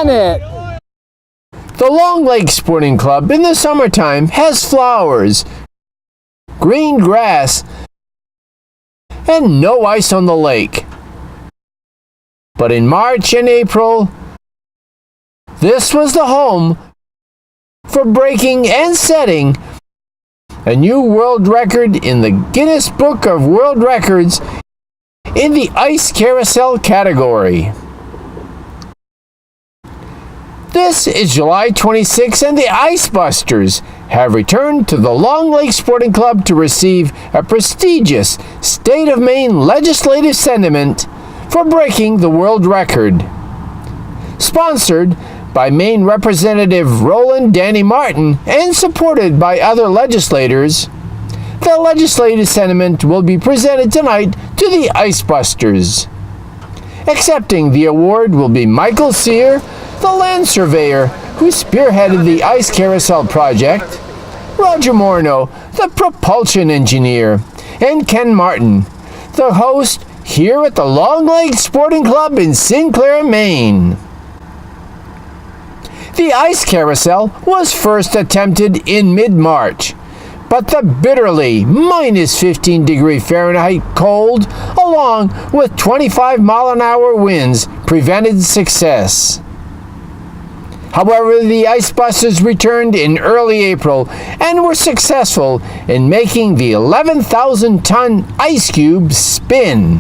it! The Long Lake Sporting Club in the summertime has flowers, green grass, and no ice on the lake. But in March and April, this was the home for breaking and setting a new world record in the Guinness Book of World Records in the ice carousel category. This is July 26, and the Ice Busters have returned to the Long Lake Sporting Club to receive a prestigious State of Maine legislative sentiment for breaking the world record. Sponsored by Maine Representative Roland Danny Martin and supported by other legislators, the legislative sentiment will be presented tonight to the Ice Busters. Accepting the award will be Michael Sear, the land surveyor who spearheaded the ice carousel project, Roger Morneau, the propulsion engineer, and Ken Martin, the host here at the Long Lake Sporting Club in Sinclair, Maine. The ice carousel was first attempted in mid-March, but the bitterly minus 15 degree Fahrenheit cold, along with 25-mile-an-hour winds, prevented success. However, the Ice Busters returned in early April and were successful in making the 11,000-ton ice cube spin.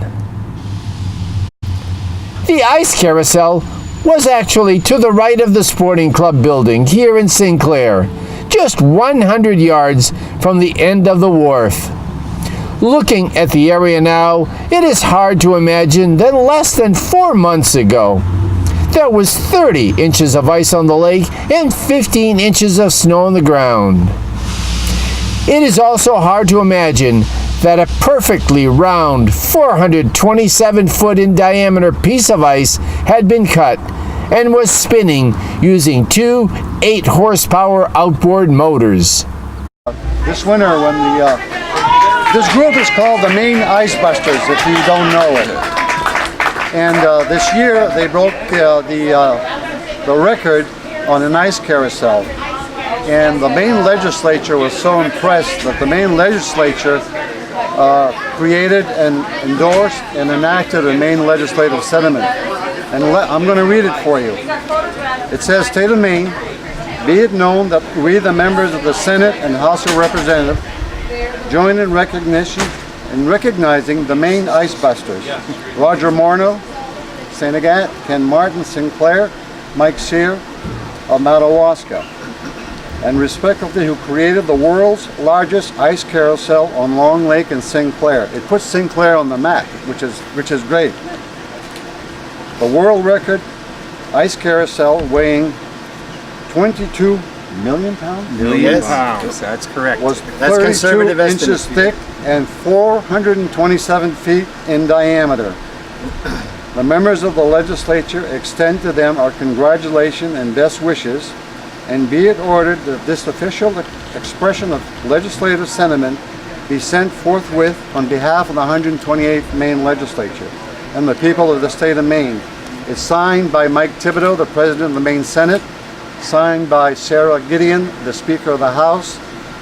The ice carousel was actually to the right of the sporting club building here in Sinclair, just 100 yards from the end of the wharf. Looking at the area now, it is hard to imagine that less than 4 months ago, there was 30 inches of ice on the lake and 15 inches of snow on the ground. It is also hard to imagine that a perfectly round 427-foot in diameter piece of ice had been cut and was spinning using two 8-horsepower outboard motors. This winter, this group is called the Maine Ice Busters, if you don't know it. And this year they broke the record on an ice carousel. And the Maine legislature was so impressed that the Maine legislature created and endorsed and enacted a Maine legislative sentiment. And I'm going to read it for you. It says, State of Maine, be it known that we, the members of the Senate and House of Representatives, join in recognizing the Maine Ice Busters. Roger Morneau, St. Agat, Ken Martin, Sinclair, Mike Sear of Madawaska, and respectively who created the world's largest ice carousel on Long Lake and Sinclair. It puts Sinclair on the map, which is great. The world record ice carousel weighing 22 million pounds? Million pounds, that's correct. Was that's 32 inches thick and 427 feet in diameter. The members of the legislature extend to them our congratulations and best wishes, and be it ordered that this official expression of legislative sentiment be sent forthwith on behalf of the 128th Maine legislature and the people of the state of Maine. It's signed by Mike Thibodeau, the president of the Maine Senate, signed by Sarah Gideon, the Speaker of the House,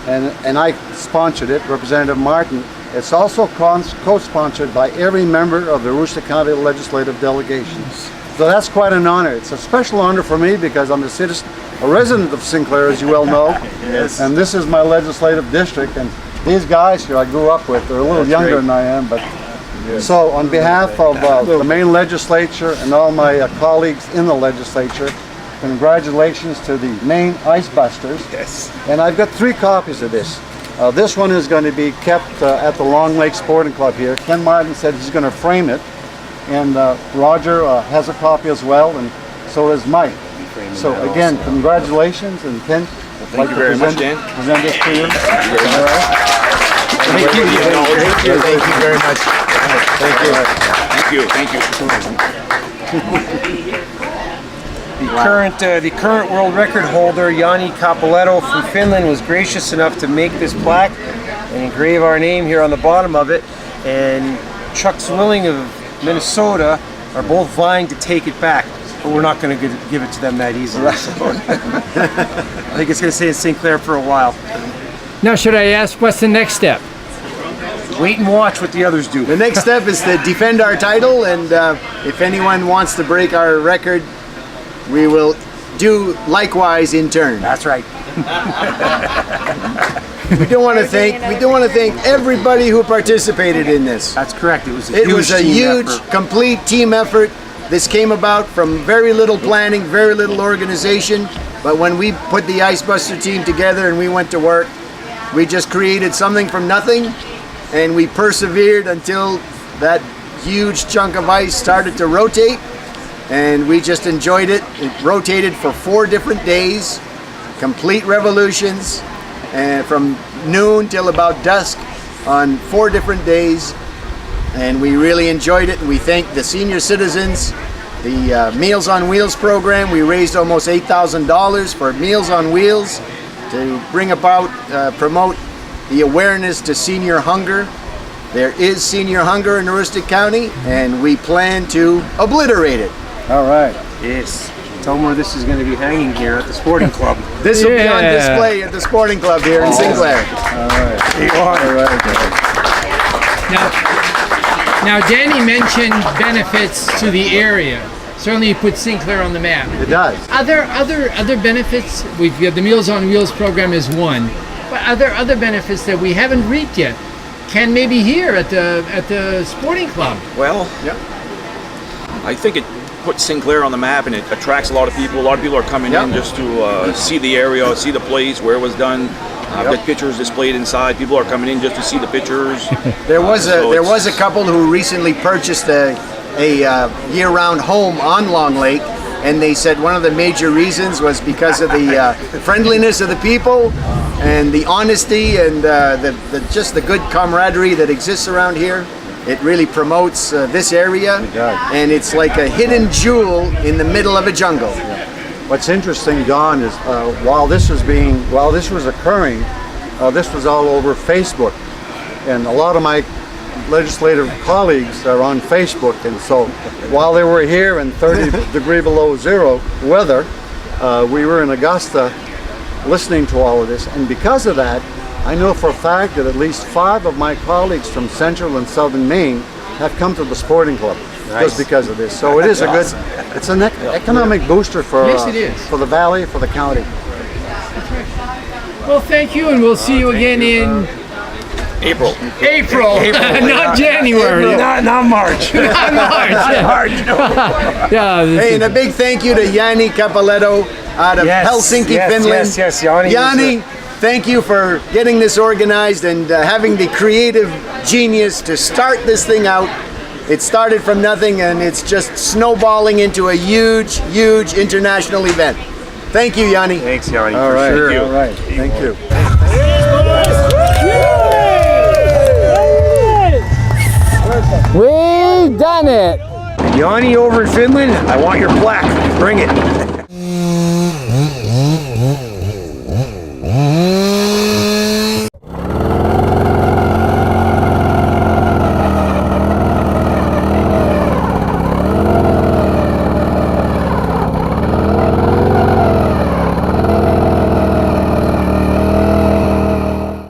and I sponsored it, Representative Martin. It's also co-sponsored by every member of the Aroostook County Legislative Delegations. So that's quite an honor. It's a special honor for me because I'm a resident of Sinclair, as you well know. Yes. And this is my legislative district. And these guys here I grew up with, they're a little younger than I am. But so on behalf of the Maine legislature and all my colleagues in the legislature, congratulations to the Maine Ice Busters. Yes. And I've got 3 copies of this. This one is going to be kept at the Long Lake Sporting Club here. Ken Martin said he's going to frame it. And Roger has a copy as well, and so does Mike. So again, congratulations, and Ken, I'd like to present this to you. Thank you. Thank you very much. Thank you. The current world record holder, Jani Capoletto from Finland, was gracious enough to make this plaque and engrave our name here on the bottom of it. And Chuck Swilling of Minnesota are both vying to take it back. but we're not going to give it to them that easily. So. I think it's going to stay in Sinclair for a while. Now, should I ask what's the next step? Wait and watch what the others do. The next step is to defend our title, and if anyone wants to break our record, we will do likewise in turn. That's right. We do want to thank everybody who participated in this. That's correct. It was a huge, effort. complete team effort. This came about from very little planning, very little organization, but when we put the Icebuster team together and we went to work, we just created something from nothing, and we persevered until that huge chunk of ice started to rotate, and we just enjoyed it. It rotated for 4 different days, complete revolutions, and from noon till about dusk on 4 different days, and we really enjoyed it. And we thank the senior citizens, the Meals on Wheels program. We raised almost $8,000 for Meals on Wheels to bring about, promote the awareness to senior hunger. There is senior hunger in Aroostook County, and we plan to obliterate it. All right. Yes. Tell them where this is going to be hanging here at the sporting club. This will be on display at the sporting club here in Sinclair. All right. All right. Now, Danny mentioned benefits to the area. Certainly, you put Sinclair on the map. It does. Other benefits? We've got the Meals on Wheels program is one, but are there other benefits that we haven't reaped yet? Can maybe here at the sporting club? Well, Yep. I think it puts Sinclair on the map, and it attracts a lot of people. A lot of people are coming in just to see the area, see the place, where it was done. Get pictures displayed inside. People are coming in just to see the pictures. There was a couple who recently purchased a year-round home on Long Lake, and they said one of the major reasons was because of the friendliness of the people and the honesty and just the good camaraderie that exists around here. It really promotes this area, and it's like a hidden jewel in the middle of a jungle. What's interesting, Don, is while this was occurring, this was all over Facebook, and a lot of my legislative colleagues are on Facebook, and so while they were here in 30 degree below zero weather, we were in Augusta listening to all of this, and because of that, I know for a fact that at least 5 of my colleagues from central and southern Maine have come to the sporting club just because of this. So it is it's an economic booster for Yes, it is. for the valley, for the county. Well, thank you, and we'll see you again in April. April, not January. Not March. Not March. Yeah. Hey, and a big thank you to Yanni Capoletto out of Helsinki, Finland. Yes, Yanni. Yanni, thank you for getting this organized and having the creative genius to start this thing out. It started from nothing, and it's just snowballing into a huge, huge international event. Thank you, Yanni. Thanks, Yanni. All right, Sure. all right. Thank you. We've done it. Yanni over in Finland, I want your plaque. Bring it.